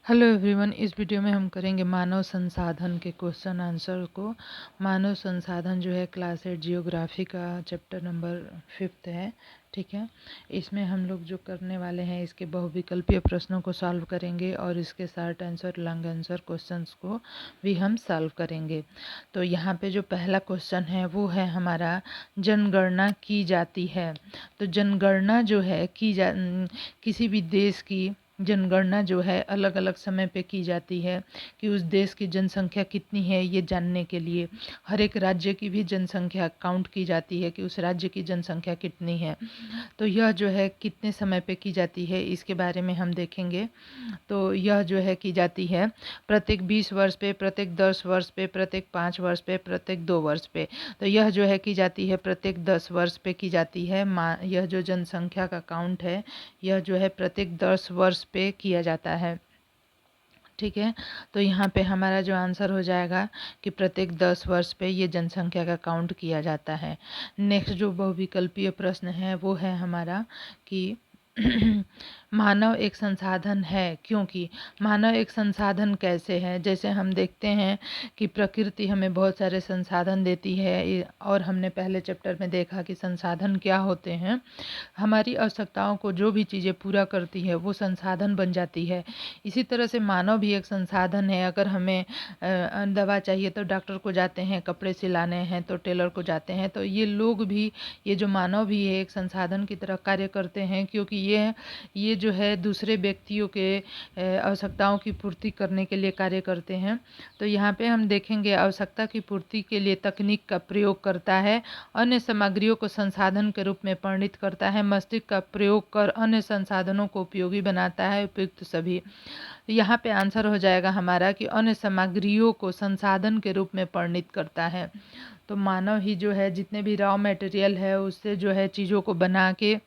Hello everyone, इस video में हम करेंगे मानव संसाधन के क्वेश्चन आंसर को। मानव संसाधन जो है क्लास 8 जियोग्राफी का चैप्टर नंबर 5 है। ठीक है, इसमें हम लोग जो करने वाले हैं इसके बहुविकल्पीय प्रश्नों को सॉल्व करेंगे और इसके short answer long answer questions को भी हम सॉल्व करेंगे। तो यहाँ पे जो पहला क्वेश्चन है वो है हमारा, जनगणना की जाती है। तो जनगणना जो है किसी भी देश की जनगणना जो है अलग अलग समय पे की जाती है कि उस देश की जनसंख्या कितनी है ये जानने के लिए। हर एक राज्य की भी जनसंख्या काउंट की जाती है कि उस राज्य की जनसंख्या कितनी है। तो यह जो है कितने समय पे की जाती है इसके बारे में हम देखेंगे। तो यह जो है की जाती है प्रत्येक 20 वर्ष पे, प्रत्येक 10 वर्ष पे, प्रत्येक 5 वर्ष पे, प्रत्येक 2 वर्ष पे। तो यह जो है की जाती है प्रत्येक 10 वर्ष पे की जाती है। यह जो जनसंख्या का काउंट है यह जो है प्रत्येक 10 वर्ष पे किया जाता है। ठीक है, तो यहाँ पे हमारा जो आंसर हो जाएगा कि प्रत्येक 10 वर्ष पे ये जनसंख्या का काउंट किया जाता है। नेक्स्ट जो बहुविकल्पीय प्रश्न है वो है हमारा कि मानव एक संसाधन है क्योंकि। मानव एक संसाधन कैसे है? जैसे हम देखते हैं कि प्रकृति हमें बहुत सारे संसाधन देती है और हमने पहले चैप्टर में देखा कि संसाधन क्या होते हैं। हमारी आवश्यकताओं को जो भी चीज़ें पूरा करती है वो संसाधन बन जाती है। इसी तरह से मानव भी एक संसाधन है। अगर हमें दवा चाहिए तो डॉक्टर को जाते हैं, कपड़े सिलाने हैं तो टेलर को जाते हैं। तो ये लोग भी, ये जो मानव भी है एक संसाधन की तरह कार्य करते हैं क्योंकि ये जो है दूसरे व्यक्तियों के आवश्यकताओं की पूर्ति करने के लिए कार्य करते हैं। तो यहाँ पे हम देखेंगे आवश्यकता की पूर्ति के लिए तकनीक का प्रयोग करता है, अन्य सामग्रियों को संसाधन के रूप में परिणित करता है, मस्तिष्क का प्रयोग कर अन्य संसाधनों को उपयोगी बनाता है, उपयुक्त सभी। तो यहाँ पे आंसर हो जाएगा हमारा कि अन्य सामग्रियों को संसाधन के रूप में परिणित करता है। तो मानव ही जो है जितने भी रॉ मटेरियल है उससे जो है चीज़ों को बना के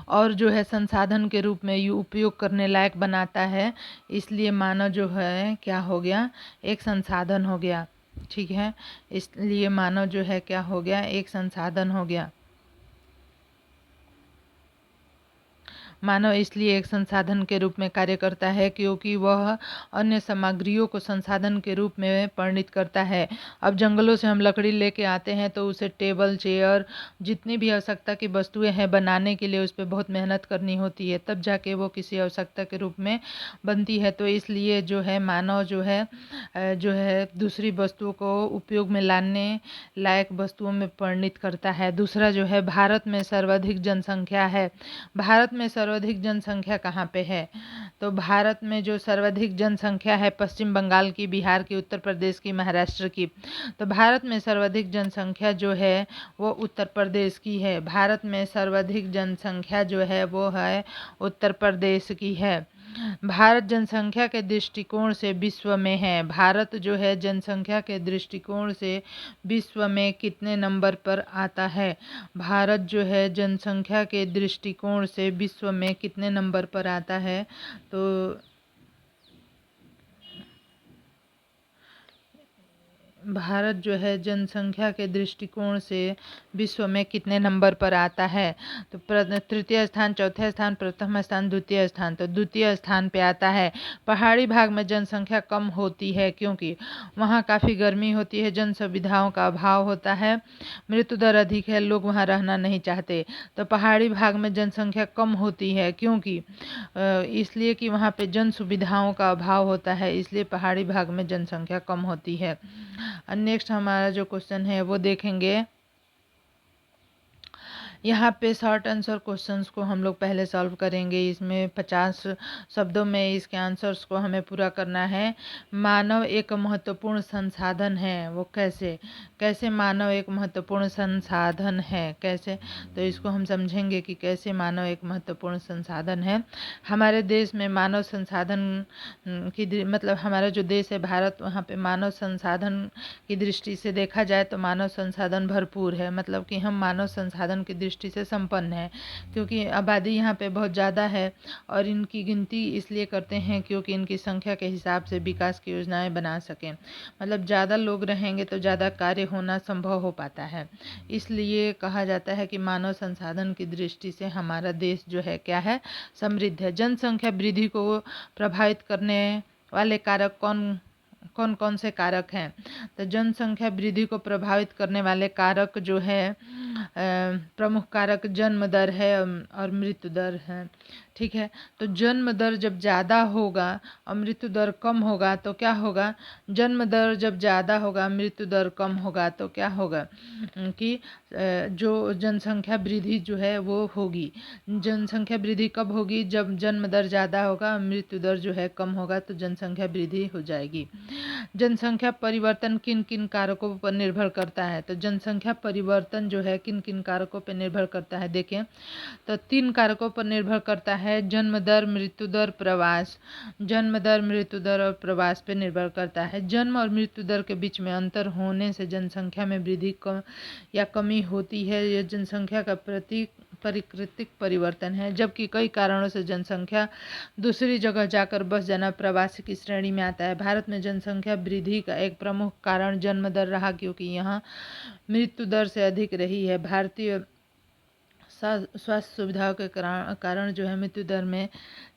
और जो है संसाधन के रूप में उपयोग करने लायक बनाता है। इसलिए मानव जो है क्या हो गया, एक संसाधन हो गया। ठीक है, इसलिए मानव जो है क्या हो गया, एक संसाधन हो गया। मानव इसलिए एक संसाधन के रूप में कार्य करता है क्योंकि वह अन्य सामग्रियों को संसाधन के रूप में परिणित करता है। अब जंगलों से हम लकड़ी लेके आते हैं तो उसे टेबल, चेयर, जितनी भी आवश्यकता की वस्तुएं हैं बनाने के लिए उस पर बहुत मेहनत करनी होती है, तब जाके वो किसी आवश्यकता के रूप में बनती है। तो इसलिए जो है मानव जो है दूसरी वस्तुओं को उपयोग में लाने लायक वस्तुओं में परिणित करता है। दूसरा जो है भारत में सर्वाधिक जनसंख्या है। भारत में सर्वाधिक जनसंख्या कहाँ पे है? तो भारत में जो सर्वाधिक जनसंख्या है पश्चिम बंगाल की, बिहार की, उत्तर प्रदेश की, महाराष्ट्र की। तो भारत में सर्वाधिक जनसंख्या जो है वो उत्तर प्रदेश की है। भारत में सर्वाधिक जनसंख्या जो है वो है उत्तर प्रदेश की है। भारत जनसंख्या के दृष्टिकोण से विश्व में है। भारत जो है जनसंख्या के दृष्टिकोण से विश्व में कितने नंबर पर आता है? भारत जो है जनसंख्या के दृष्टिकोण से विश्व में कितने नंबर पर आता है? तो भारत जो है जनसंख्या के दृष्टिकोण से विश्व में कितने नंबर पर आता है? तो तृतीय स्थान, चौथे स्थान, प्रथम स्थान, द्वितीय स्थान। तो द्वितीय स्थान पे आता है। पहाड़ी भाग में जनसंख्या कम होती है क्योंकि वहाँ काफ़ी गर्मी होती है, जन सुविधाओं का अभाव होता है, मृत्यु दर अधिक है, लोग वहाँ रहना नहीं चाहते। तो पहाड़ी भाग में जनसंख्या कम होती है क्योंकि इसलिए कि वहाँ पे जन सुविधाओं का अभाव होता है, इसलिए पहाड़ी भाग में जनसंख्या कम होती है। नेक्स्ट हमारा जो क्वेश्चन है वो देखेंगे। यहाँ पे शॉर्ट आंसर क्वेश्चंस को हम लोग पहले सॉल्व करेंगे। इसमें 50 शब्दों में इसके आंसर्स को हमें पूरा करना है। मानव एक महत्वपूर्ण संसाधन है, वो कैसे? कैसे मानव एक महत्वपूर्ण संसाधन है, कैसे? तो इसको हम समझेंगे कि कैसे मानव एक महत्वपूर्ण संसाधन है। हमारे देश में मानव संसाधन मतलब हमारा जो देश है भारत, वहाँ पे मानव संसाधन की दृष्टि से देखा जाए तो मानव संसाधन भरपूर है। मतलब कि हम मानव संसाधन की दृष्टि से संपन्न है, क्योंकि आबादी यहाँ पे बहुत ज़्यादा है और इनकी गिनती इसलिए करते हैं क्योंकि इनकी संख्या के हिसाब से विकास की योजनाएं बना सकें। मतलब ज़्यादा लोग रहेंगे तो ज़्यादा कार्य होना संभव हो पाता है। इसलिए कहा जाता है कि मानव संसाधन की दृष्टि से हमारा देश जो है क्या है, समृद्ध है। जनसंख्या वृद्धि को प्रभावित करने वाले कारक कौन कौन से कारक हैं? तो जनसंख्या वृद्धि को प्रभावित करने वाले कारक जो है प्रमुख कारक जन्म दर है और मृत्यु दर है। ठीक है, तो जन्म दर जब ज़्यादा होगा और मृत्यु दर कम होगा तो क्या होगा? जन्म दर जब ज़्यादा होगा, मृत्यु दर कम होगा तो क्या होगा कि जो जनसंख्या वृद्धि जो है वो होगी। जनसंख्या वृद्धि कब होगी? जब जन्म दर ज़्यादा होगा, मृत्यु दर जो है कम होगा, तो जनसंख्या वृद्धि हो जाएगी। जनसंख्या परिवर्तन किन किन कारकों पर निर्भर करता है? तो जनसंख्या परिवर्तन जो है किन किन कारकों पर निर्भर करता है? देखें तो 3 कारकों पर निर्भर करता है: जन्म दर, मृत्यु दर, प्रवास। जन्म दर, मृत्यु दर और प्रवास पे निर्भर करता है। जन्म और मृत्यु दर के बीच में अंतर होने से जनसंख्या में वृद्धि या कमी होती है। यह जनसंख्या का प्राकृतिक परिवर्तन है, जबकि कई कारणों से जनसंख्या दूसरी जगह जाकर बस जाना प्रवास की श्रेणी में आता है। भारत में जनसंख्या वृद्धि का एक प्रमुख कारण जन्म दर रहा, क्योंकि यहाँ मृत्यु दर से अधिक रही है। भारतीय स्वास्थ्य सुविधाओं के कारण जो है मृत्यु दर में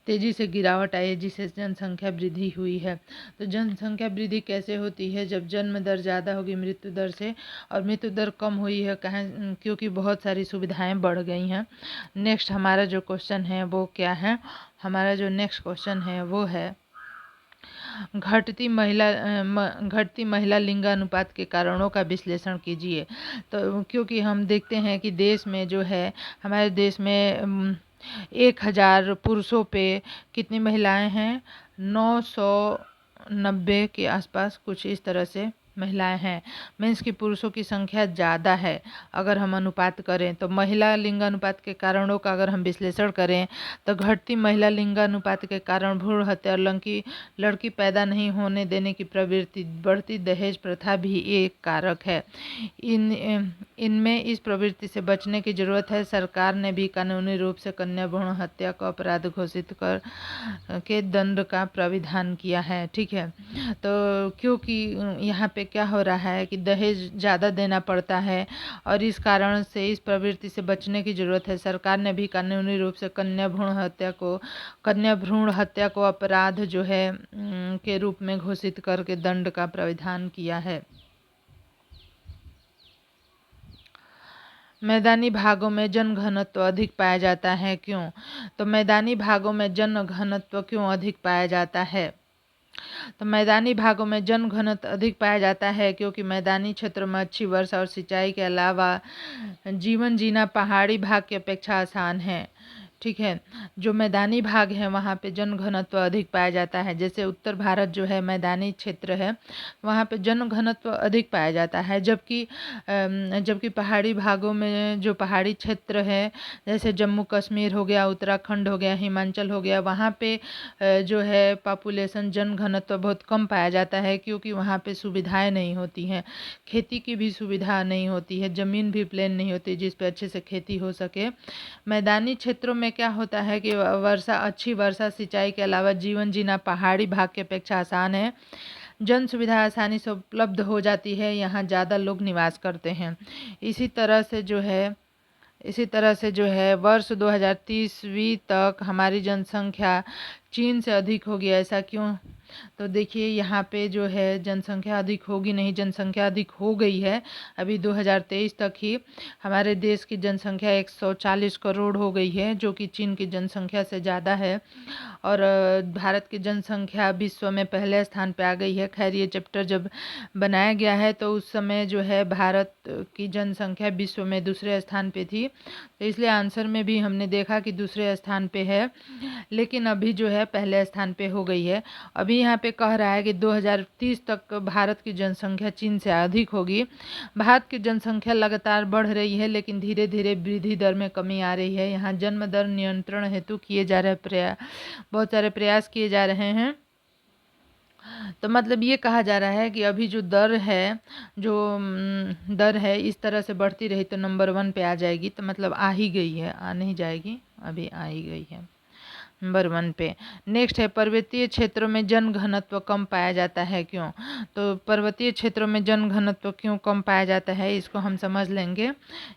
तेजी से गिरावट आई है, जिससे जनसंख्या वृद्धि हुई है। तो जनसंख्या वृद्धि कैसे होती है? जब जन्म दर ज़्यादा होगी मृत्यु दर से और मृत्यु दर कम हुई है। कहें क्योंकि बहुत सारी सुविधाएं बढ़ गई हैं। नेक्स्ट हमारा जो क्वेश्चन है वो क्या है? हमारा जो नेक्स्ट क्वेश्चन है वो है घटती महिला लिंगानुपात के कारणों का विश्लेषण कीजिए। तो क्योंकि हम देखते हैं कि देश में जो है, हमारे देश में 1000 पुरुषों पे कितनी महिलाएं हैं? 990 के आसपास कुछ इस तरह से महिलाएं हैं। मीन्स कि पुरुषों की संख्या ज़्यादा है। अगर हम अनुपात करें तो महिला लिंगानुपात के कारणों का अगर हम विश्लेषण करें तो घटती महिला लिंगानुपात के कारण भ्रूण हत्या और लड़की पैदा नहीं होने देने की प्रवृत्ति, बढ़ती दहेज प्रथा भी एक कारक है। इनमें इस प्रवृत्ति से बचने की जरूरत है। सरकार ने भी कानूनी रूप से कन्या भ्रूण हत्या को अपराध घोषित कर के दंड का प्राविधान किया है। ठीक है, तो क्योंकि यहाँ पे क्या हो रहा है कि दहेज ज़्यादा देना पड़ता है और इस कारण से इस प्रवृत्ति से बचने की जरूरत है। सरकार ने भी कानूनी रूप से कन्या भ्रूण हत्या को अपराध जो है के रूप में घोषित करके दंड का प्राविधान किया है। मैदानी भागों में जनघनत्व अधिक पाया जाता है, क्यों? तो मैदानी भागों में जनघनत्व क्यों अधिक पाया जाता है? तो मैदानी भागों में जनघनत्व अधिक पाया जाता है क्योंकि मैदानी क्षेत्रों में अच्छी वर्षा और सिंचाई के अलावा जीवन जीना पहाड़ी भाग की अपेक्षा आसान है। ठीक है, जो मैदानी भाग है वहाँ पे जनघनत्व अधिक पाया जाता है। जैसे उत्तर भारत जो है मैदानी क्षेत्र है, वहाँ पे जनघनत्व अधिक पाया जाता है, जबकि पहाड़ी भागों में जो पहाड़ी क्षेत्र है, जैसे जम्मू कश्मीर हो गया, उत्तराखंड हो गया, हिमाचल हो गया, वहाँ पे जो है पॉपुलेशन जनघनत्व बहुत कम पाया जाता है, क्योंकि वहाँ पे सुविधाएं नहीं होती हैं। खेती की भी सुविधा नहीं होती है, ज़मीन भी प्लेन नहीं होती जिस पे अच्छे से खेती हो सके। मैदानी क्षेत्रों में क्या होता है कि अच्छी वर्षा सिंचाई के अलावा जीवन जीना पहाड़ी भाग की अपेक्षा आसान है। जन सुविधा आसानी से उपलब्ध हो जाती है, यहाँ ज़्यादा लोग निवास करते हैं। इसी तरह से जो है वर्ष 2030 तक हमारी जनसंख्या चीन से अधिक होगी। ऐसा क्यों? तो देखिए यहाँ पे जो है जनसंख्या अधिक होगी नहीं, जनसंख्या अधिक हो गई है। अभी 2023 तक ही हमारे देश की जनसंख्या 140 करोड़ हो गई है, जो कि चीन की जनसंख्या से ज़्यादा है। और भारत की जनसंख्या विश्व में पहले स्थान पे आ गई है। खैर ये चैप्टर जब बनाया गया है तो उस समय जो है भारत की जनसंख्या विश्व में दूसरे स्थान पे थी, तो इसलिए आंसर में भी हमने देखा कि दूसरे स्थान पे है, लेकिन अभी जो है पहले स्थान पे हो गई है। अभी यहाँ पे कह रहा है कि 2030 तक भारत की जनसंख्या चीन से अधिक होगी। भारत की जनसंख्या लगातार बढ़ रही है, लेकिन धीरे धीरे वृद्धि दर में कमी आ रही है। यहाँ जन्म दर नियंत्रण हेतु किए जा रहे बहुत सारे प्रयास किए जा रहे हैं। तो मतलब ये कहा जा रहा है कि अभी जो दर है, दर है इस तरह से बढ़ती रही तो नंबर 1 पे आ जाएगी। तो मतलब आ ही गई है, आ नहीं जाएगी, अभी आ ही गई है नंबर 1 पे। नेक्स्ट है पर्वतीय क्षेत्रों में जन घनत्व कम पाया जाता है, क्यों? तो पर्वतीय क्षेत्रों में जन घनत्व क्यों कम पाया जाता है, इसको हम समझ लेंगे।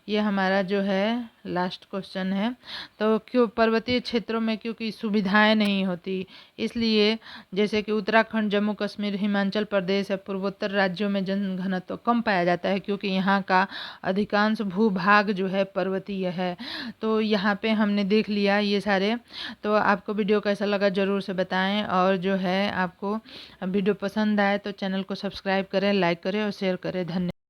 ये हमारा जो है लास्ट क्वेश्चन है। तो क्यों पर्वतीय क्षेत्रों में, क्योंकि सुविधाएं नहीं होती, इसलिए जैसे कि उत्तराखंड, जम्मू कश्मीर, हिमाचल प्रदेश या पूर्वोत्तर राज्यों में जन घनत्व कम पाया जाता है, क्योंकि यहाँ का अधिकांश भूभाग जो है पर्वतीय है। तो यहाँ पे हमने देख लिया ये सारे। तो आपको वीडियो कैसा लगा ज़रूर से बताएं, और जो है आपको वीडियो पसंद आए तो चैनल को सब्सक्राइब करें, लाइक करें और शेयर करें। धन्यवाद।